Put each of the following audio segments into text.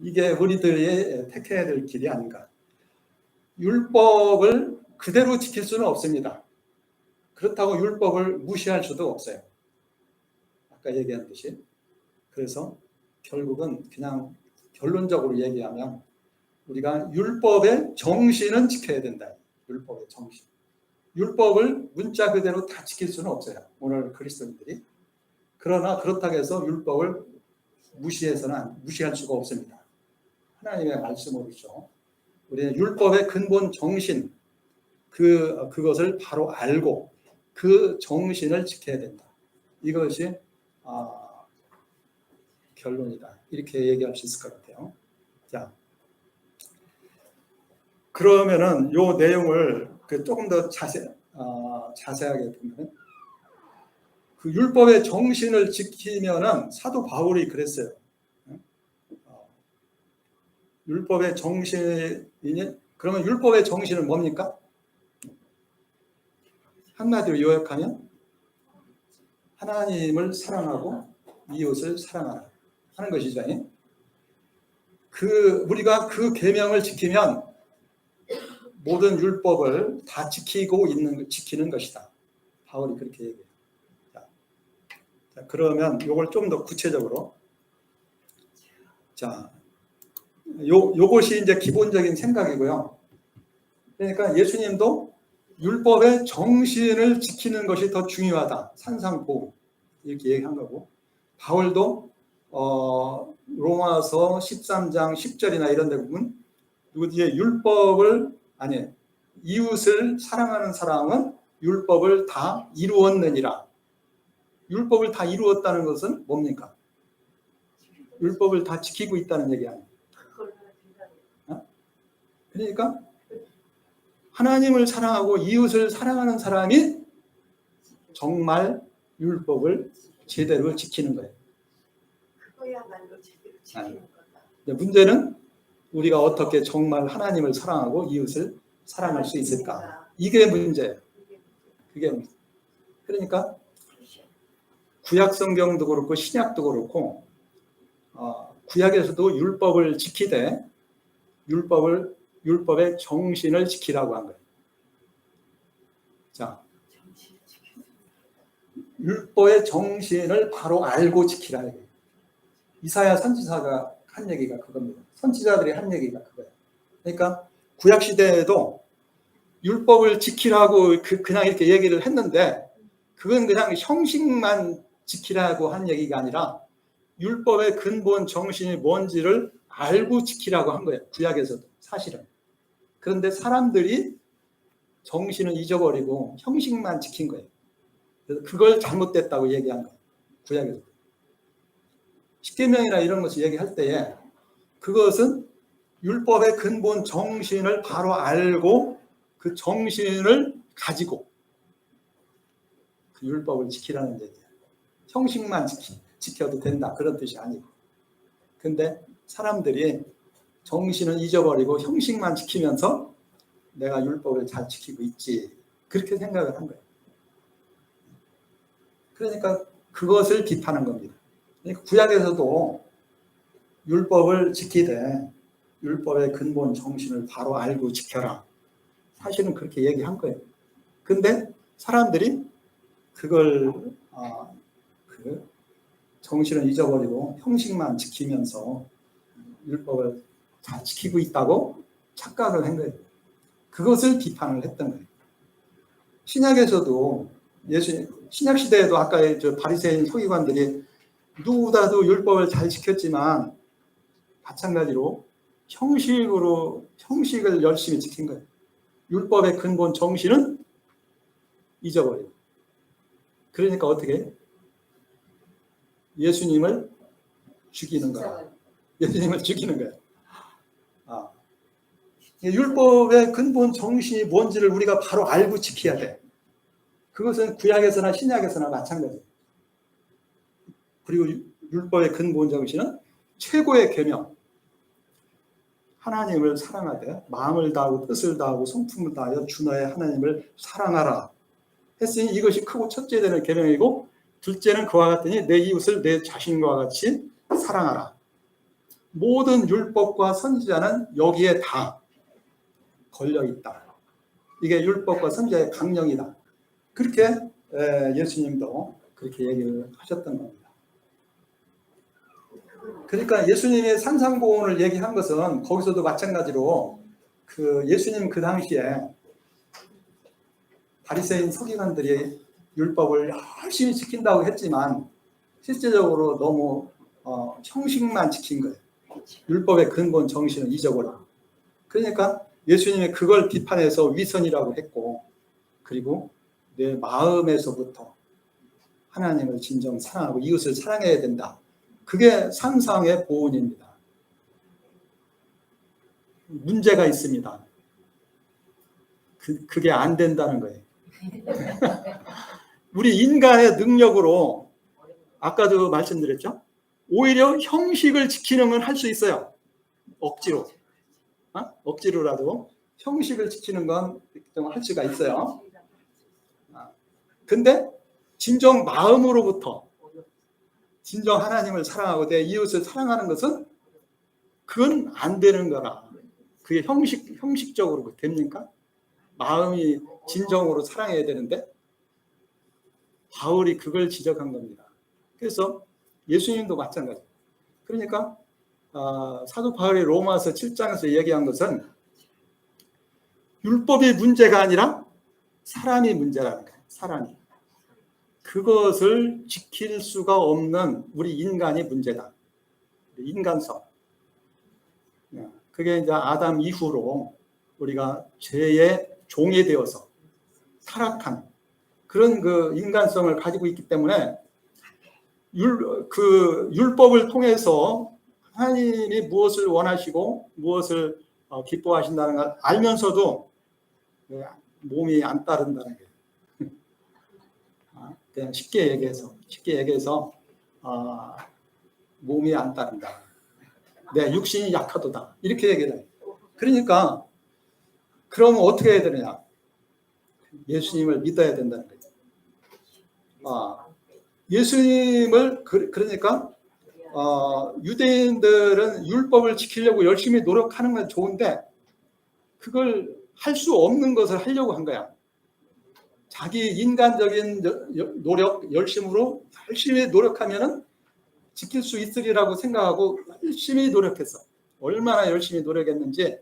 이게 우리들이 택해야 될 길이 아닌가. 율법을 그대로 지킬 수는 없습니다. 그렇다고 율법을 무시할 수도 없어요. 아까 얘기한 듯이. 그래서 결국은 그냥 결론적으로 얘기하면 우리가 율법의 정신은 지켜야 된다. 율법의 정신. 율법을 문자 그대로 다 지킬 수는 없어요. 오늘 그리스도인들이. 그러나 그렇다고 해서 율법을 무시할 수가 없습니다. 하나님의 말씀으로죠. 우리는 율법의 근본 정신, 그것을 바로 알고 그 정신을 지켜야 된다. 이것이 결론이다. 이렇게 얘기할 수 있을 것 같아요. 자, 그러면은 요 내용을 조금 더 자세하게 보면 그 율법의 정신을 지키면은 사도 바울이 그랬어요. 율법의 정신이니 그러면 율법의 정신은 뭡니까? 한마디로 요약하면 하나님을 사랑하고 이웃을 사랑하라 하는 것이죠. 우리가 그 계명을 지키면 모든 율법을 다 지키는 것이다. 바울이 그렇게 얘기해요. 자, 그러면 이걸 좀 더 구체적으로 자, 요것이 이제 기본적인 생각이고요. 그러니까 예수님도 율법의 정신을 지키는 것이 더 중요하다. 산상보험 이렇게 얘기한 거고 바울도 로마서 13장 10절이나 이런 데 보면 이웃을 사랑하는 사람은 율법을 다 이루었느니라. 율법을 다 이루었다는 것은 뭡니까? 율법을 다 지키고 있다는 얘기 아니에요. 그러니까 하나님을 사랑하고 이웃을 사랑하는 사람이 정말 율법을 제대로 지키는 거예요. 그거야말로 제대로 지키는 거다. 문제는 우리가 어떻게 정말 하나님을 사랑하고 이웃을 사랑할 수 있을까? 이게 문제예요. 그게 문제. 그러니까 구약 성경도 그렇고 신약도 그렇고 구약에서도 율법을 지키되 율법의 정신을 지키라고 한 거예요. 자, 율법의 정신을 바로 알고 지키라. 이사야 선지자가 한 얘기가 그겁니다. 선지자들이 한 얘기가 그거예요. 그러니까 구약 시대에도 율법을 지키라고 그냥 이렇게 얘기를 했는데 그건 그냥 형식만 지키라고 한 얘기가 아니라 율법의 근본 정신이 뭔지를 알고 지키라고 한 거예요. 구약에서도 사실은. 그런데 사람들이 정신을 잊어버리고 형식만 지킨 거예요. 그래서 그걸 잘못됐다고 얘기한 거예요. 구약에서. 십계명이나 이런 것을 얘기할 때에 그것은 율법의 근본 정신을 바로 알고 그 정신을 가지고 그 율법을 지키라는 얘기예요. 형식만 지켜도 된다 그런 뜻이 아니고. 근데 사람들이 정신을 잊어버리고 형식만 지키면서 내가 율법을 잘 지키고 있지 그렇게 생각을 한 거예요. 그러니까 그것을 비판한 겁니다. 그러니까 구약에서도 율법을 지키되 율법의 근본 정신을 바로 알고 지켜라. 사실은 그렇게 얘기한 거예요. 근데 사람들이 그걸 그 정신을 잊어버리고 형식만 지키면서 율법을 잘 지키고 있다고 착각을 한 거예요. 그것을 비판을 했던 거예요. 신약에서도 신약 시대에도 아까 저 바리새인 서기관들이 누구보다도 율법을 잘 지켰지만 마찬가지로 형식을 열심히 지킨 거예요. 율법의 근본 정신은 잊어버려요. 그러니까 어떻게 해요? 예수님을 죽이는 거야. 예수님을 죽이는 거야. 율법의 근본 정신이 뭔지를 우리가 바로 알고 지켜야 돼. 그것은 구약에서나 신약에서나 마찬가지예요. 그리고 율법의 근본 정신은 최고의 계명. 하나님을 사랑하되 마음을 다하고 뜻을 다하고 성품을 다하여 주 너의 하나님을 사랑하라 했으니 이것이 크고 첫째 되는 계명이고 둘째는 그와 같으니 내 이웃을 내 자신과 같이 사랑하라. 모든 율법과 선지자는 여기에 다 걸려 있다. 이게 율법과 선지자의 강령이다. 그렇게 예수님도 그렇게 얘기를 하셨던 겁니다. 그러니까 예수님의 산상보훈을 얘기한 것은 거기서도 마찬가지로 그 예수님 그 당시에 바리새인 서기관들이 율법을 열심히 지킨다고 했지만 실제적으로 너무 형식만 지킨 거예요. 율법의 근본 정신을 잊어버려. 그러니까 예수님이 그걸 비판해서 위선이라고 했고, 그리고 내 마음에서부터 하나님을 진정 사랑하고 이웃을 사랑해야 된다. 그게 산상의 보훈입니다. 문제가 있습니다. 그게 안 된다는 거예요. 우리 인간의 능력으로 아까도 말씀드렸죠? 오히려 형식을 지키는 건 할 수 있어요. 억지로. 억지로라도 형식을 지키는 건 좀 할 수가 있어요. 근데 진정 마음으로부터 진정 하나님을 사랑하고 내 이웃을 사랑하는 것은 그건 안 되는 거라. 그게 형식적으로 됩니까? 마음이 진정으로 사랑해야 되는데 바울이 그걸 지적한 겁니다. 그래서 예수님도 마찬가지. 그러니까 사도 바울이 로마서 7장에서 얘기한 것은 율법이 문제가 아니라 사람이 문제라는 거예요. 사람이. 그것을 지킬 수가 없는 우리 인간이 문제다. 인간성. 그게 이제 아담 이후로 우리가 죄의 종이 되어서 타락한 그런 그 인간성을 가지고 있기 때문에 율법을 통해서 하나님이 무엇을 원하시고 무엇을 기뻐하신다는 걸 알면서도 몸이 안 따른다는 거예요. 그냥 쉽게 얘기해서 몸이 안 따른다. 내 육신이 약하도다. 이렇게 얘기를 해요. 그러니까 그러면 어떻게 해야 되느냐? 예수님을 믿어야 된다는 거예요. 예수님을 그러니까 유대인들은 율법을 지키려고 열심히 노력하는 건 좋은데 그걸 할 수 없는 것을 하려고 한 거야. 자기 인간적인 노력, 열심으로 열심히 노력하면은 지킬 수 있으리라고 생각하고 열심히 노력했어. 얼마나 열심히 노력했는지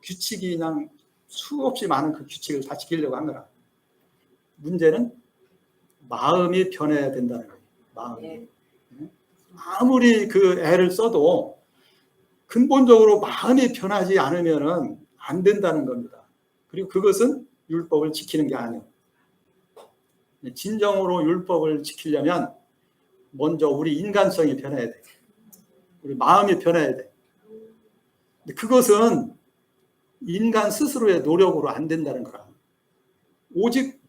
규칙이 그냥 수없이 많은 그 규칙을 다 지키려고 한 거라. 문제는 마음이 변해야 된다는 거예요. 마음이. 아무리 그 애를 써도 근본적으로 마음이 변하지 않으면은 안 된다는 겁니다. 그리고 그것은 율법을 지키는 게 아니에요. 진정으로 율법을 지키려면 먼저 우리 인간성이 변해야 돼. 우리 마음이 변해야 돼. 근데 그것은 인간 스스로의 노력으로 안 된다는 거라. 오직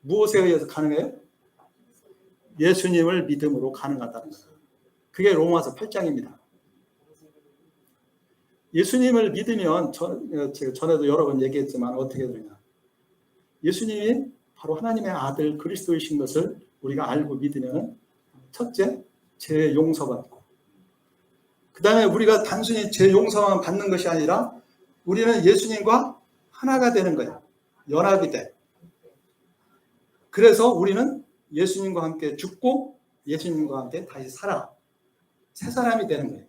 무엇에 의해서 가능해요? 예수님을 믿음으로 가능하다는 거예요. 그게 로마서 8장입니다. 예수님을 믿으면 제가 전에도 여러 번 얘기했지만 어떻게 되냐. 예수님이 바로 하나님의 아들 그리스도이신 것을 우리가 알고 믿으면 첫째, 죄 용서받고 그 다음에 우리가 단순히 죄 용서만 받는 것이 아니라 우리는 예수님과 하나가 되는 거예요. 연합이 돼. 그래서 우리는 예수님과 함께 죽고 예수님과 함께 다시 살아. 새 사람이 되는 거예요.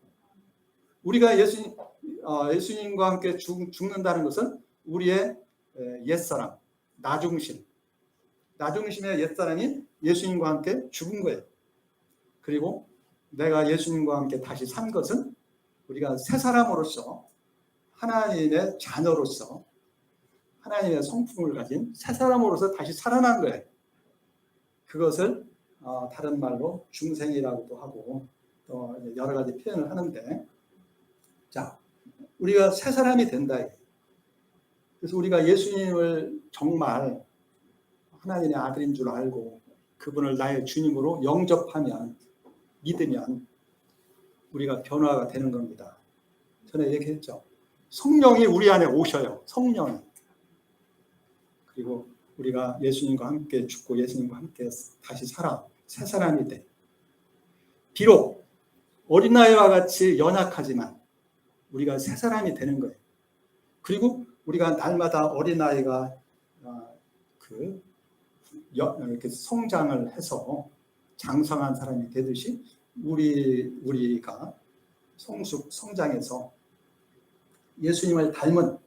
우리가 예수님과 함께 죽는다는 것은 우리의 옛사람, 나중심의 옛사람이 예수님과 함께 죽은 거예요. 그리고 내가 예수님과 함께 다시 산 것은 우리가 새 사람으로서 하나님의 자녀로서 하나님의 성품을 가진 새 사람으로서 다시 살아난 거예요. 그것을 다른 말로 중생이라고도 하고 또 여러 가지 표현을 하는데, 자, 우리가 새 사람이 된다. 그래서 우리가 예수님을 정말 하나님의 아들인 줄 알고 그분을 나의 주님으로 영접하면, 믿으면 우리가 변화가 되는 겁니다. 전에 얘기했죠. 성령이 우리 안에 오셔요. 성령이. 그리고 우리가 예수님과 함께 죽고 예수님과 함께 다시 살아 새 사람이 돼. 비록 어린아이와 같이 연약하지만 우리가 새 사람이 되는 거예요. 그리고 우리가 날마다 어린아이가 이렇게 성장을 해서 장성한 사람이 되듯이 우리가 성장해서 예수님을 닮은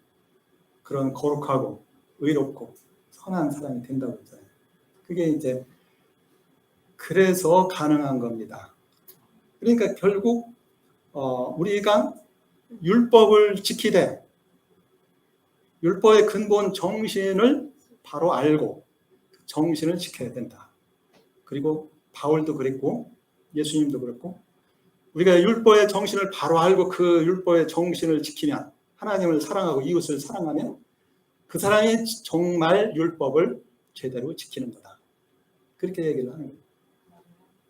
그런 거룩하고 의롭고 선한 사람이 된다고 했잖아요. 그게 이제 그래서 가능한 겁니다. 그러니까 결국 우리가 율법을 지키되 율법의 근본 정신을 바로 알고 정신을 지켜야 된다. 그리고 바울도 그랬고 예수님도 그랬고 우리가 율법의 정신을 바로 알고 그 율법의 정신을 지키면 하나님을 사랑하고 이웃을 사랑하면 그 사람이 정말 율법을 제대로 지키는 거다. 그렇게 얘기를 하는 거예요.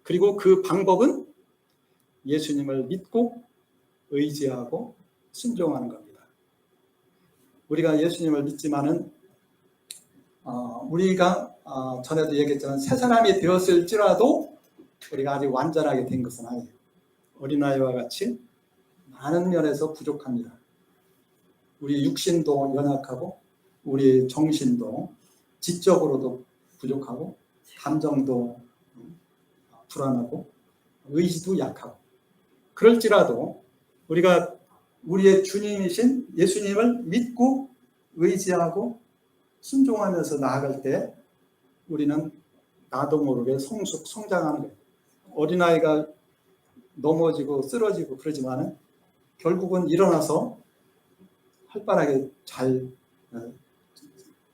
그리고 그 방법은 예수님을 믿고 의지하고 순종하는 겁니다. 우리가 예수님을 믿지만은 우리가 전에도 얘기했지만 새 사람이 되었을지라도 우리가 아직 완전하게 된 것은 아니에요. 어린아이와 같이 많은 면에서 부족합니다. 우리 육신도 연약하고 우리 정신도 지적으로도 부족하고 감정도 불안하고 의지도 약하고 그럴지라도 우리가 우리의 주님이신 예수님을 믿고 의지하고 순종하면서 나아갈 때 우리는 나도 모르게 성장하는 거예요. 어린아이가 넘어지고 쓰러지고 그러지만 결국은 일어나서 활발하게 잘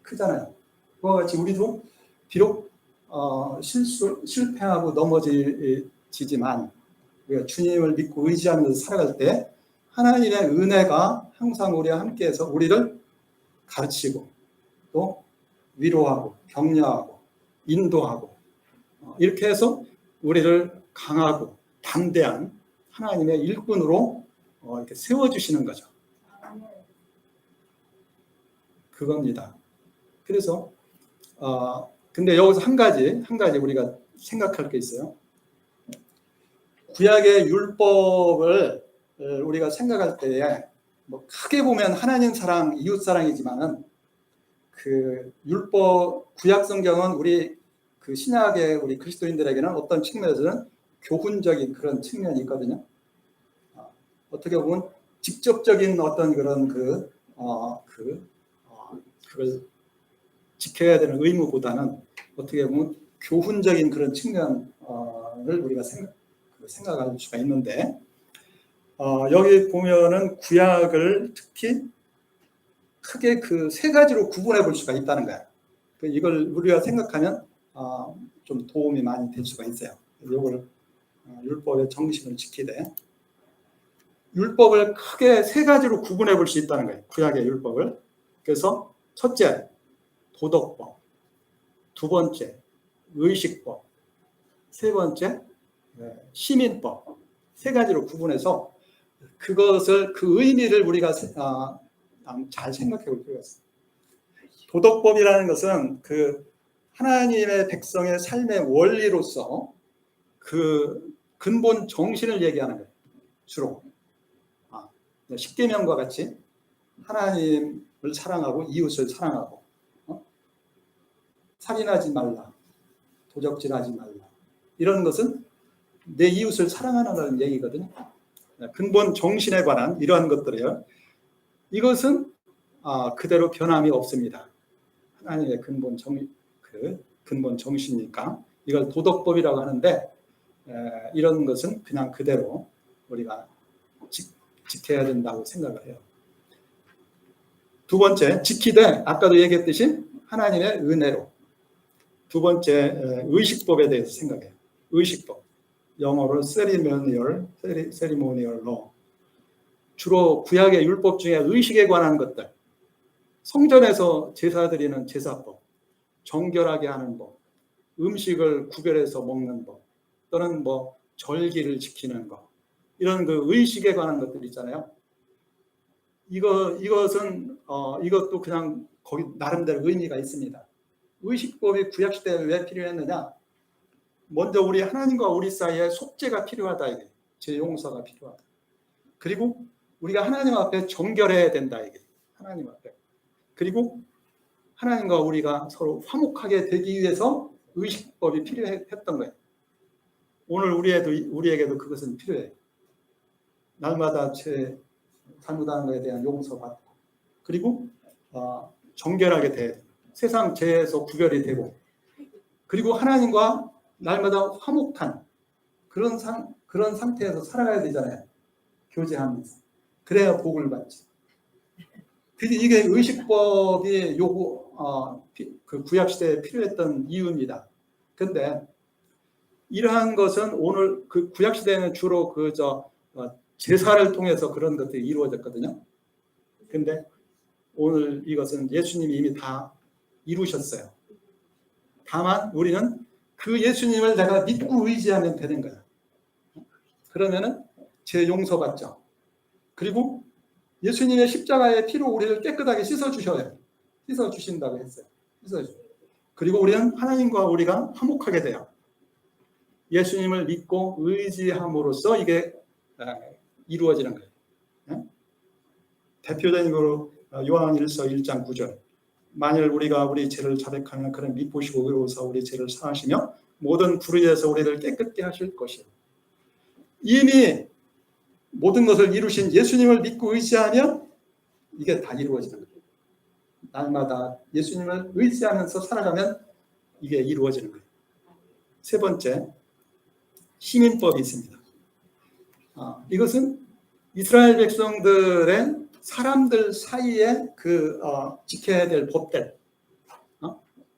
크잖아요. 그와 같이 우리도 비록 실패하고 넘어지지만 우리가 주님을 믿고 의지하면서 살아갈 때 하나님의 은혜가 항상 우리와 함께해서 우리를 가르치고 또 위로하고 격려하고 인도하고 이렇게 해서 우리를 강하고 담대한 하나님의 일꾼으로 이렇게 세워주시는 거죠. 그겁니다. 그래서 근데 여기서 한 가지 우리가 생각할 게 있어요. 구약의 율법을 우리가 생각할 때에 뭐 크게 보면 하나님 사랑, 이웃 사랑이지만은 그 율법 구약 성경은 우리 그 신약의 우리 그리스도인들에게는 어떤 측면에서는 교훈적인 그런 측면이 있거든요. 어떻게 보면 직접적인 어떤 그런 그걸 지켜야 되는 의무보다는 어떻게 보면 교훈적인 그런 측면을 우리가 생각할 수가 있는데 여기 보면은 구약을 특히 크게 그 세 가지로 구분해 볼 수가 있다는 거예요. 이걸 우리가 생각하면 좀 도움이 많이 될 수가 있어요. 이걸 율법의 정신을 지키되 율법을 크게 세 가지로 구분해 볼 수 있다는 거예요. 구약의 율법을. 그래서 첫째, 도덕법. 두 번째, 의식법. 세 번째, 시민법. 세 가지로 구분해서 그것을 그 의미를 우리가 잘 생각해 볼 필요가 있습니다. 도덕법이라는 것은 그 하나님의 백성의 삶의 원리로서 그 근본 정신을 얘기하는 거예요. 주로 십계명과 같이 하나님을 사랑하고 이웃을 사랑하고 살인하지 말라, 도적질하지 말라 이런 것은 내 이웃을 사랑하는 얘기거든요. 근본 정신에 관한 이러한 것들이요. 이것은 그대로 변함이 없습니다. 하나님의 근본 정신이니까 이걸 도덕법이라고 하는데 이런 것은 그냥 그대로 우리가 지켜야 된다고 생각을 해요. 두 번째, 지키되 아까도 얘기했듯이 하나님의 은혜로. 두 번째, 의식법에 대해서 생각해요. 의식법. 영어로 ceremonial law. 주로 구약의 율법 중에 의식에 관한 것들. 성전에서 제사 드리는 제사법, 정결하게 하는 법, 음식을 구별해서 먹는 법, 또는 뭐 절기를 지키는 것, 이런 그 의식에 관한 것들 있잖아요. 이것은 이것도 그냥 거기 나름대로 의미가 있습니다. 의식법이 구약 시대에 왜 필요했느냐? 먼저 우리 하나님과 우리 사이에 속죄가 필요하다 이게. 죄 용서가 필요하다. 그리고 우리가 하나님 앞에 정결해야 된다. 이게 하나님 앞에. 그리고 하나님과 우리가 서로 화목하게 되기 위해서 의식법이 필요했던 거예요. 오늘 우리에게도 그것은 필요해요. 날마다 죄 잘못하는 것에 대한 용서받고, 그리고 정결하게 돼 세상 죄에서 구별이 되고, 그리고 하나님과 날마다 화목한 그런 상태에서 살아가야 되잖아요. 교제하면서. 그래야 복을 받지. 이게 의식법이 그 구약 시대에 필요했던 이유입니다. 근데 이러한 것은 오늘 그 구약 시대에는 주로 제사를 통해서 그런 것들이 이루어졌거든요. 근데 오늘 이것은 예수님이 이미 다 이루셨어요. 다만 우리는 그 예수님을 내가 믿고 의지하면 되는 거야. 그러면은 죄 용서받죠. 그리고 예수님의 십자가의 피로 우리를 깨끗하게 씻어주셔요. 씻어주신다고 했어요. 그리고 우리는 하나님과 우리가 화목하게 돼요. 예수님을 믿고 의지함으로써 이게 이루어지는 거예요. 대표적으로 요한일서 1장 9절. 만일 우리가 우리 죄를 자백하면 그는 미쁘시고 의로우사 우리 죄를 사하시며 모든 불의에서 우리를 깨끗게 하실 것이요. 이미 모든 것을 이루신 예수님을 믿고 의지하면 이게 다 이루어지는 거예요. 날마다 예수님을 의지하면서 살아가면 이게 이루어지는 거예요. 세 번째, 시민법이 있습니다. 이것은 이스라엘 백성들의 사람들 사이에 지켜야 될 법들,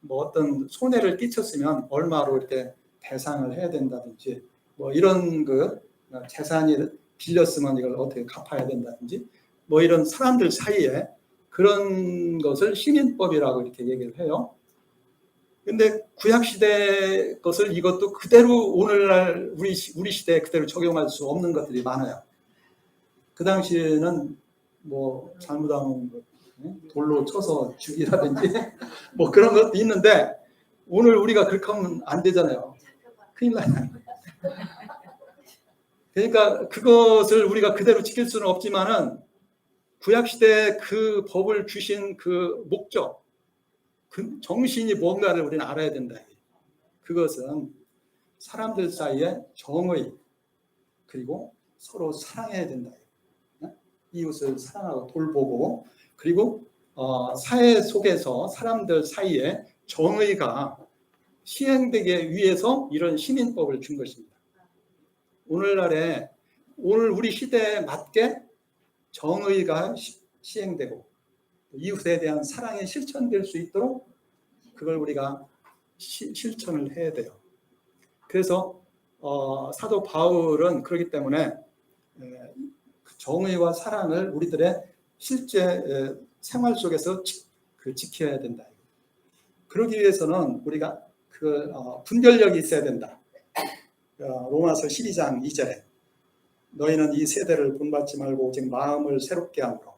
뭐 어떤 손해를 끼쳤으면 얼마로 이렇게 배상을 해야 된다든지, 뭐 이런 재산이 빌렸으면 이걸 어떻게 갚아야 된다든지, 뭐 이런 사람들 사이에 그런 것을 시민법이라고 이렇게 얘기를 해요. 근데 구약 시대 것을 이것도 그대로 오늘날 우리 시대에 그대로 적용할 수 없는 것들이 많아요. 그 당시에는 뭐 잘못하면 돌로 쳐서 죽이라든지 뭐 그런 것도 있는데 오늘 우리가 그렇게 하면 안 되잖아요. 큰일 나요. 그러니까 그것을 우리가 그대로 지킬 수는 없지만은 구약 시대에 그 법을 주신 그 목적, 그 정신이 뭔가를 우리는 알아야 된다. 그것은 사람들 사이에 정의, 그리고 서로 사랑해야 된다. 이웃을 사랑하고 돌보고, 그리고 사회 속에서 사람들 사이에 정의가 시행되기 위해서 이런 시민법을 준 것입니다. 오늘 우리 시대에 맞게 정의가 시행되고 이웃에 대한 사랑이 실천될 수 있도록 그걸 우리가 실천을 해야 돼요. 그래서 사도 바울은 그렇기 때문에 정의와 사랑을 우리들의 실제 생활 속에서 지켜야 된다. 그러기 위해서는 우리가 분별력이 있어야 된다. 로마서 12장 2절에 너희는 이 세대를 본받지 말고 오직 마음을 새롭게 함으로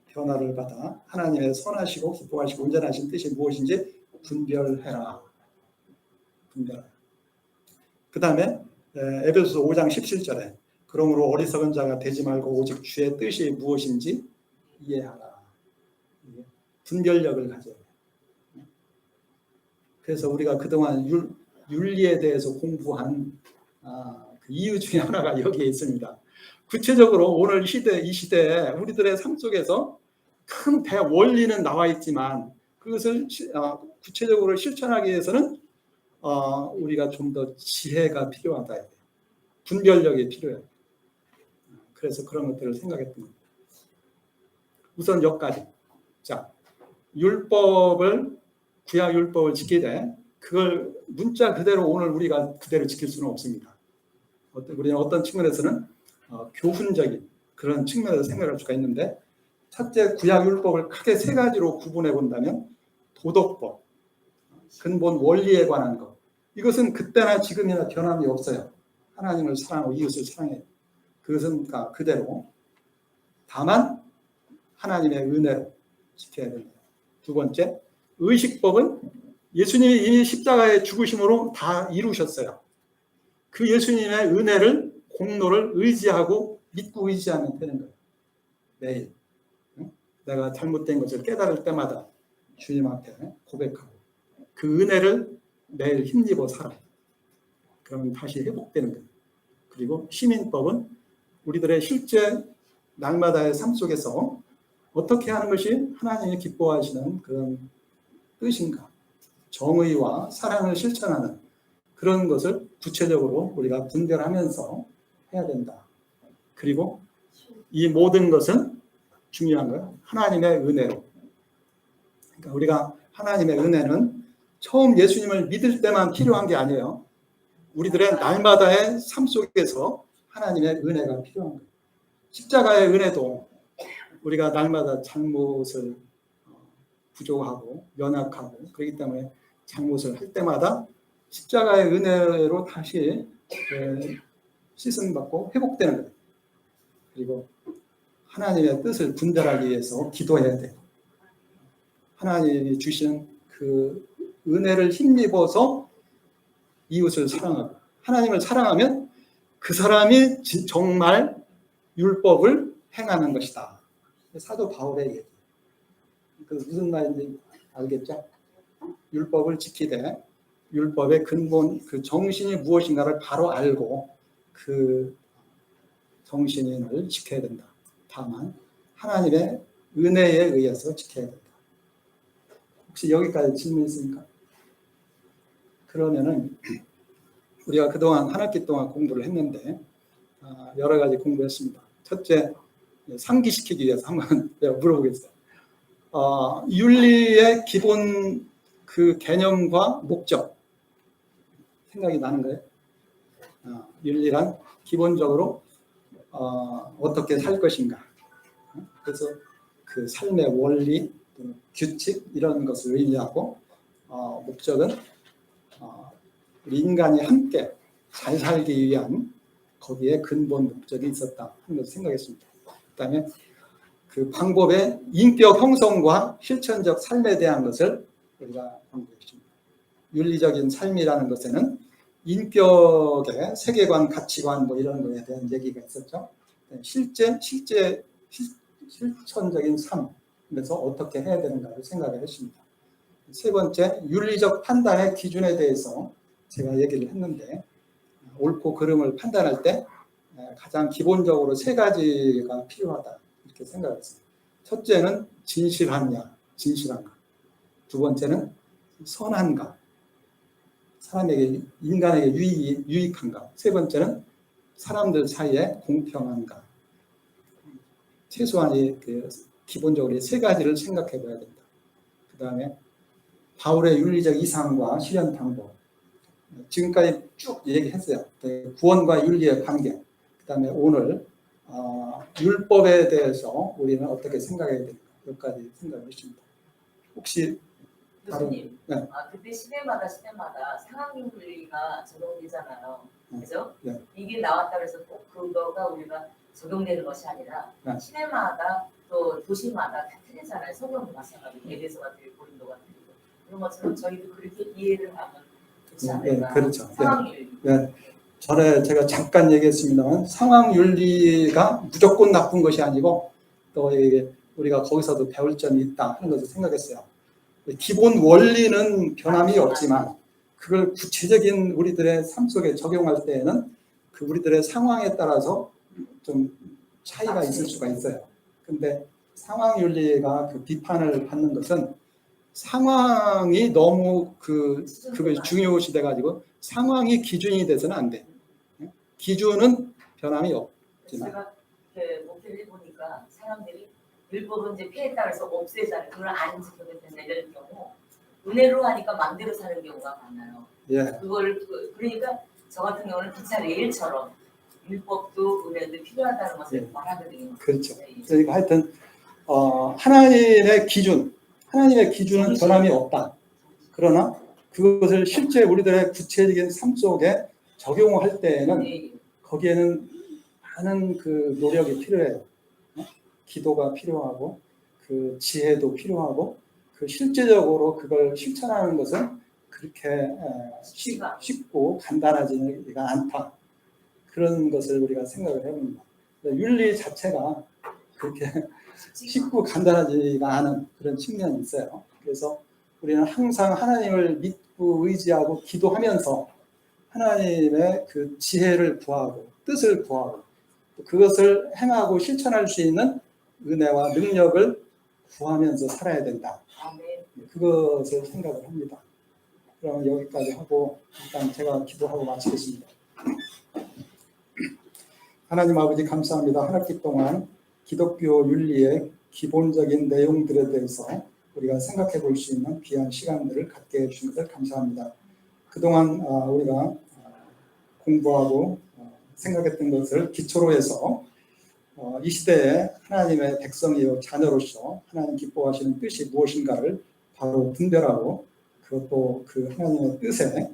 변화를 받아 하나님의 선하시고 기뻐하시고 온전하신 뜻이 무엇인지 분별해라. 그 다음에 에베소서 5장 17절에 그러므로 어리석은 자가 되지 말고 오직 주의 뜻이 무엇인지 이해하라. 분별력을 가져야 돼요. 그래서 우리가 그동안 윤리에 대해서 공부한 그 이유 중에 하나가 여기에 있습니다. 구체적으로 오늘 이 시대에 우리들의 삶 속에서 큰 원리는 나와 있지만 그것을 구체적으로 실천하기 위해서는 우리가 좀 더 지혜가 필요하다. 분별력이 필요해요. 그래서 그런 것들을 생각했던 겁니다. 우선 여기까지. 자, 구약 율법을 지키되 그걸 문자 그대로 오늘 우리가 그대로 지킬 수는 없습니다. 우리는 어떤 측면에서는 교훈적인 그런 측면에서 생각할 수가 있는데, 첫째, 구약 율법을 크게 세 가지로 구분해 본다면 도덕법, 근본 원리에 관한 것, 이것은 그때나 지금이나 변함이 없어요. 하나님을 사랑하고 이웃을 사랑해요. 그것은 그대로. 다만 하나님의 은혜로 지켜야 됩니다. 두 번째, 의식법은 예수님이 이미 십자가의 죽으심으로 다 이루셨어요. 그 예수님의 은혜를 공로를 의지하고 믿고 의지하면 되는 거예요. 매일 내가 잘못된 것을 깨달을 때마다 주님 앞에 고백하고 그 은혜를 매일 힘입어 살아. 그러면 다시 회복되는 거예요. 그리고 시민법은 우리들의 실제 날마다의 삶 속에서 어떻게 하는 것이 하나님이 기뻐하시는 그런 뜻인가, 정의와 사랑을 실천하는 그런 것을 구체적으로 우리가 분별하면서 해야 된다. 그리고 이 모든 것은 중요한 거예요. 하나님의 은혜로. 그러니까 우리가 하나님의 은혜는 처음 예수님을 믿을 때만 필요한 게 아니에요. 우리들의 날마다의 삶 속에서 하나님의 은혜가 필요한 거예요. 십자가의 은혜도 우리가 날마다 잘못을 부족하고 연약하고 그렇기 때문에 잘못을 할 때마다 십자가의 은혜로 다시 씻음받고 회복되는 거예요. 그리고 하나님의 뜻을 분별하기 위해서 기도해야 돼요. 하나님이 주시는 그 은혜를 힘입어서 이웃을 사랑하고 하나님을 사랑하면 그 사람이 정말 율법을 행하는 것이다. 사도 바울의 얘기. 그 무슨 말인지 알겠죠? 율법을 지키되 율법의 근본 그 정신이 무엇인가를 바로 알고 그 정신을 지켜야 된다. 다만 하나님의 은혜에 의해서 지켜야 된다. 혹시 여기까지 질문 있습니까? 그러면은 우리가 그동안 한 학기 동안 공부를 했는데 여러 가지 공부했습니다. 첫째, 상기시키기 위해서 한번 내가 물어보겠어요. 윤리의 기본 그 개념과 목적 생각이 나는 거예요. 윤리란 기본적으로 어떻게 살 것인가. 그래서 그 삶의 원리, 규칙 이런 것을 의미하고 목적은 우리 인간이 함께 잘 살기 위한 거기에 근본 목적이 있었다 하는 것을 생각했습니다. 그다음에 그 방법의 인격 형성과 실천적 삶에 대한 것을 우리가 공부했습니다. 윤리적인 삶이라는 것에는 인격의 세계관, 가치관 뭐 이런 거에 대한 얘기가 있었죠. 실천적인 삶에서 어떻게 해야 되는가를 생각을 했습니다. 세 번째, 윤리적 판단의 기준에 대해서 제가 얘기를 했는데 옳고 그름을 판단할 때 가장 기본적으로 세 가지가 필요하다 이렇게 생각했습니다. 첫째는 진실한가. 두 번째는 선한가. 사람에게 인간에게 유익한가. 세 번째는 사람들 사이에 공평한가. 최소한 기본적으로 세 가지를 생각해 봐야 된다. 그 다음에 바울의 윤리적 이상과 실현 방법. 지금까지 쭉 얘기했어요. 구원과 윤리의 관계. 그 다음에 오늘 율법에 대해서 우리는 어떻게 생각해야 될까. 여기까지 생각을 했습니다. 혹시 교수님, 네. 그때 시대마다 상황윤리가 적용되잖아요. 그죠? 네. 이게 나왔다 그래서 꼭 그거가 우리가 적용되는 것이 아니라 네. 시대마다 또 도시마다 다 틀리잖아요. 성경도 마찬가지고 에베소가 틀리고 고린도가 틀리고 그런 것처럼 저희도 그렇게 이해를 하면 좋지 않을까. 네, 그렇죠. 상황윤리. 네. 전에 제가 잠깐 얘기했습니다만 상황윤리가 무조건 나쁜 것이 아니고 또 우리가 거기서도 배울 점이 있다 하는 것을 생각했어요. 기본 원리는 변함이 없지만 그걸 구체적인 우리들의 삶 속에 적용할 때에는 그 우리들의 상황에 따라서 좀 차이가 있을 수가 있어요. 근데 상황윤리가 그 비판을 받는 것은 상황이 너무 그게 중요시돼 가지고 상황이 기준이 돼서는 안 돼. 기준은 변함이 없지만. 제가 목회를 해보니까 사람들이 율법은 이제 피했다 그래서 없애자는 그걸 안 지켜도 된다 이런 경우 은혜로 하니까 마음대로 사는 경우가 많아요. 예. 그러니까 저 같은 경우는 기차 레일처럼 율법도 은혜도 필요하다는 것을 말하거든요. 그렇죠. 그러니까 하여튼 하나님의 기준은 변함이 없다. 그러나 그것을 실제 우리들의 구체적인 삶 속에 적용할 때에는 거기에는 많은 그 노력이 필요해요. 기도가 필요하고 그 지혜도 필요하고 그 실제적으로 그걸 실천하는 것은 그렇게 쉽지가 쉽고 간단하지가 않다. 그런 것을 우리가 생각을 해봅니다. 윤리 자체가 그렇게 쉽고 간단하지가 않은 그런 측면이 있어요. 그래서 우리는 항상 하나님을 믿고 의지하고 기도하면서 하나님의 그 지혜를 구하고 뜻을 구하고 그것을 행하고 실천할 수 있는 은혜와 능력을 구하면서 살아야 된다. 아멘. 그것을 생각을 합니다. 그럼 여기까지 하고 일단 제가 기도하고 마치겠습니다. 하나님 아버지 감사합니다. 한 학기 동안 기독교 윤리의 기본적인 내용들에 대해서 우리가 생각해 볼 수 있는 귀한 시간들을 갖게 해주신 것을 감사합니다. 그동안 우리가 공부하고 생각했던 것을 기초로 해서 이 시대에 하나님의 백성이요 자녀로서 하나님 기뻐하시는 뜻이 무엇인가를 바로 분별하고 그것도 그 하나님의 뜻에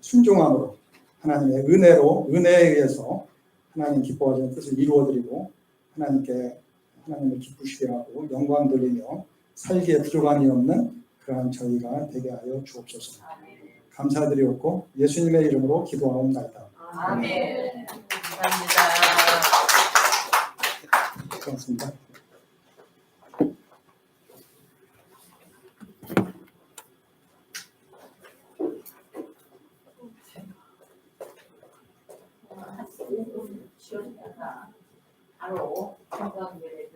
순종함으로 하나님의 은혜에 의해서 하나님 기뻐하시는 뜻을 이루어드리고 하나님을 기쁘시게 하고 영광 돌리며 살기에 부족함이 없는 그러한 저희가 되게 하여 주옵소서. 감사드리옵고 예수님의 이름으로 기도하옵나이다. 아멘. 감사합니다. 고맙습니다. 한 5분 쉬었다가 바로 건강계를